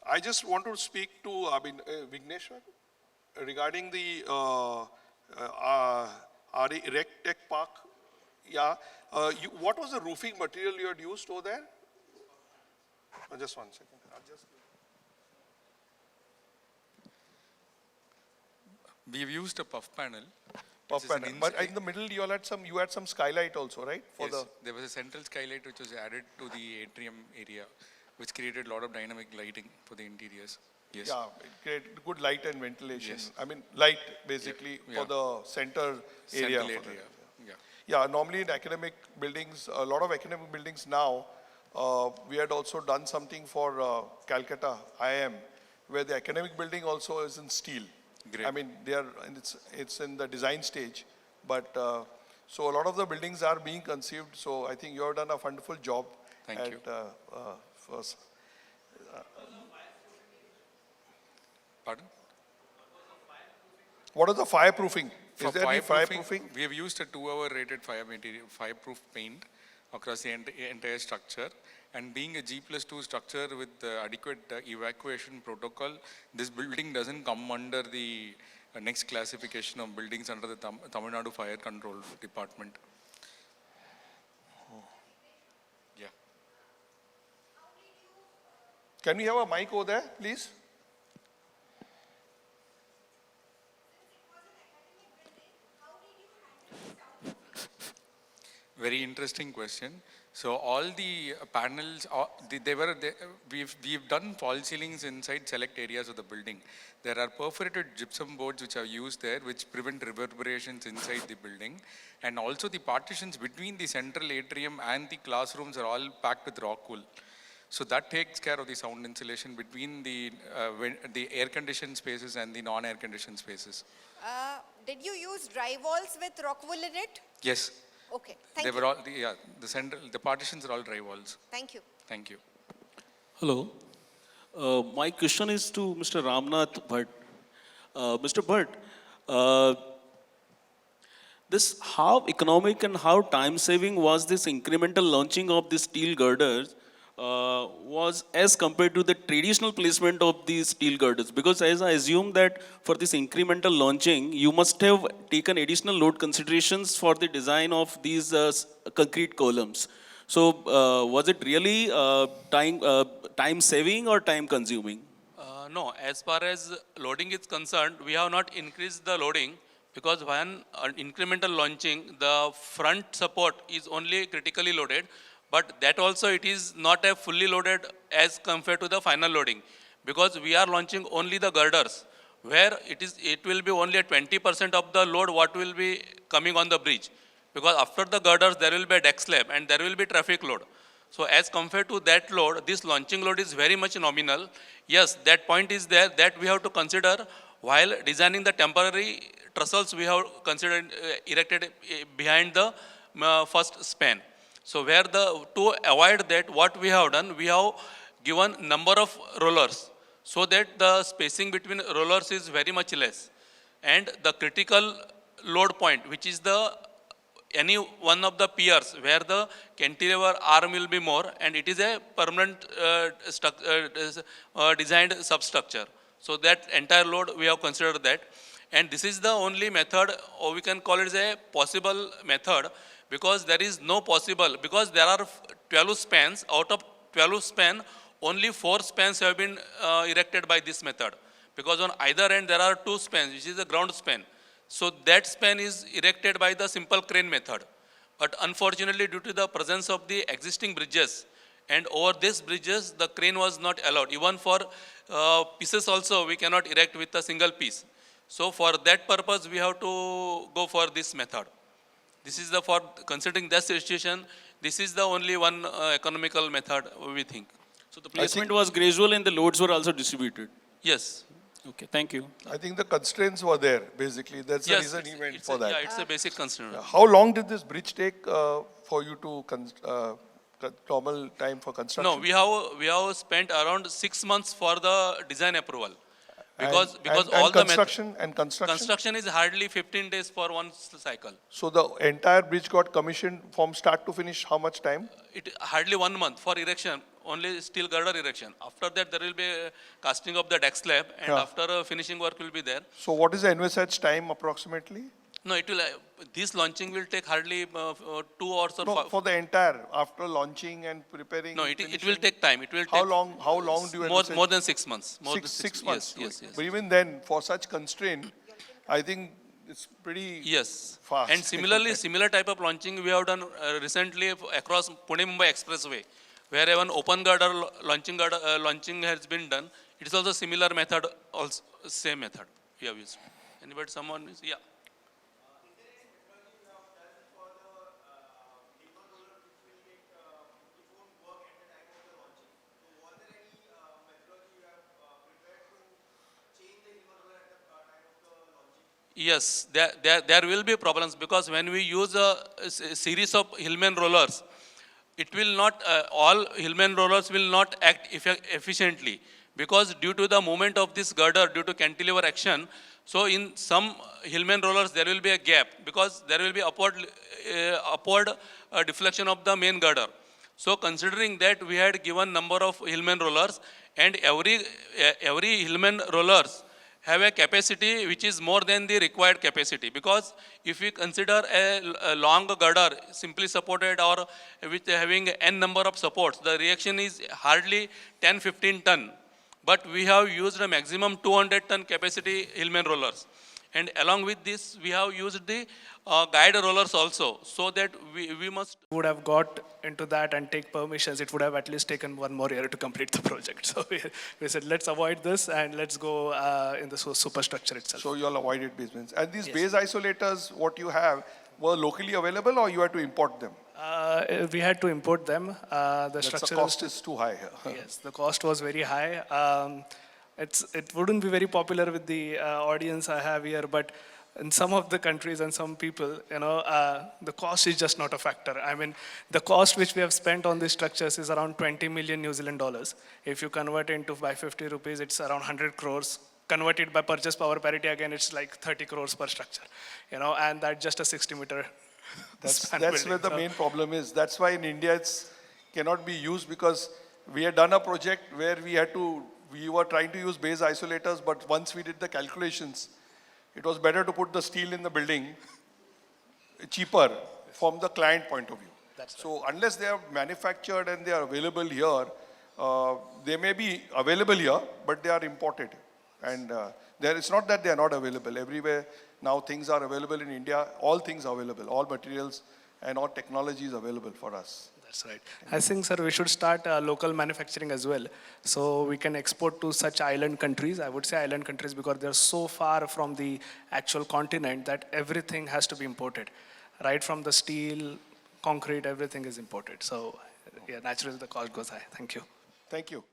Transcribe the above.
I just want to speak to Vigneshwar regarding the RE Rec Tech Park. Yeah. What was the roofing material you had used over there? Just 1 second. We've used a puff panel. Puff panel. But in the middle, you had some skylight also, right? Yes, there was a central skylight which was added to the atrium area, which created a lot of dynamic lighting for the interiors. Yes. Yeah, it created good light and ventilation. Yes. I mean, light basically Yeah. for the center area. Central area. Yeah. Yeah, normally in academic buildings, a lot of academic buildings now, we had also done something for Calcutta IIM, where the academic building also is in steel. Great. I mean, it's in the design stage, but so a lot of the buildings are being conceived. So I think you have done a wonderful job. Thank you. First. Pardon? What is the fireproofing? For Is there any fireproofing? we have used a 2-hour rated fireproof paint across the entire structure. And being a G+2 structure with adequate evacuation protocol, this building doesn't come under the next classification of buildings under the Tamil Nadu Fire Control Department. Yeah. Can we have a mic over there, please? Very interesting question. So all the panels, we've done false ceilings inside select areas of the building. There are perforated gypsum boards which are used there, which prevent reverberations inside the building. And also the partitions between the central atrium and the classrooms are all packed with rock wool. So that takes care of the sound insulation between the air-conditioned spaces and the non-air-conditioned spaces. Did you use dry walls with rock wool in it? Yes. Okay, thank you. Were all, the partitions are all dry walls. Thank you. Thank you. Hello. My question is to Mr. Ramnath Bhatt. Mr. Bhatt, this how economic and how time saving was this incremental launching of the steel girders was as compared to the traditional placement of these steel girders? Because as I assume that for this incremental launching, you must have taken additional load considerations for the design of these concrete columns. So was it really time saving or time consuming? No, as far as loading is concerned, we have not increased the loading because when incremental launching, the front support is only critically loaded. But that also it is not a fully loaded as compared to the final loading, because we are launching only the girders, where it will be only a 20% of the load what will be coming on the bridge, because after the girders there will be a deck slab and there will be traffic load. So as compared to that load, this launching load is very much nominal. Yes, that point is there that we have to consider while designing the temporary trestles. We have considered erected behind the first span. So to avoid that, what we have done, we have given number of rollers so that the spacing between rollers is very much less. And the critical load point, which is any one of the piers where the cantilever arm will be more, and it is a permanent designed substructure. So that entire load we have considered that. And this is the only method, or we can call it as a possible method, because there is no possible, because there are 12 spans. Out of 12 span, only 4 spans have been erected by this method. Because on either end there are 2 spans, which is the ground span. So that span is erected by the simple crane method. But unfortunately, due to the presence of the existing bridges, and over these bridges, the crane was not allowed. Even for pieces also, we cannot erect with a single piece. So for that purpose, we have to go for this method. This is for considering that situation, this is the only one economical method we think. So the placement was gradual and the loads were also distributed? Yes. Okay, thank you. I think the constraints were there, basically. That's the reason he went for that. Yeah, it's a basic constraint. How long did this bridge take for you to normal time for construction? No, we have spent around 6 months for the design approval. Because all the construction is hardly 15 days for one cycle. So the entire bridge got commissioned from start to finish, how much time? It hardly 1 month for erection. only steel girder erection. After that, there will be casting of the deck slab, and Yeah. after finishing work will be there. So what is the envisaged time approximately? No, it will. This launching will take hardly 2 hours or No, for the entire, after launching and preparing. no. It will finishing? take time. It will How take long? How long do you envisage? more than 6 months. More than Six months. Yes, yes, yes. But even then, for such constraint, I think it's pretty Yes. fast. And similarly, similar type of launching we have done recently across Pune-Mumbai Expressway, where even open girder launching has been done. It is also similar method, also same method we have used. Anybody, someone, yeah. Yes, there will be problems because when we use a series of Hillman rollers, it will not, all Hillman rollers will not act efficiently because due to the movement of this girder, due to cantilever action, so in some Hillman rollers there will be a gap because there will be upward deflection of the main girder. So considering that we had given number of Hillman rollers and every Hillman rollers have a capacity which is more than the required capacity because if we consider a long girder simply supported or with having n number of supports, the reaction is hardly 10-15 ton, but we have used a maximum 200 ton capacity Hillman rollers, and along with this we have used the guide rollers also, so that we must would have got into that and take permissions, it would have at least taken 1 more year to complete the project. So we said, let's avoid this and let's go in the superstructure itself. So you all avoided basements. And these base isolators, what you have, were locally available or you had to import them? We had to import them. The That's the structure cost is too high. yes, the cost was very high. It wouldn't be very popular with the audience I have here, but in some of the countries and some people, the cost is just not a factor. I mean, the cost which we have spent on these structures is around 20 million New Zealand dollars. If you convert it into by 50 rupees, it's around 100 crores. Converted by purchase power parity, again, it's like 30 crores per structure, and that's just a 60-meter That's span where building. the So- main problem is. That's why in India it's cannot be used because we had done a project where we were trying to use base isolators, but once we did the calculations, it was better to put the steel in the building, cheaper from the client point of view. So unless they are manufactured and they are available here, they may be available here, but they are imported. And it's not that they are not available. Everywhere now things are available in India. All things are available. All materials and all technology is available for us. That's right. I think, sir, we should start local manufacturing as well. So we can export to such island countries. I would say island countries because they're so far from the actual continent that everything has to be imported. Right from the steel, concrete, everything is imported. So, yeah, naturally the cost goes high. Thank you. Thank you.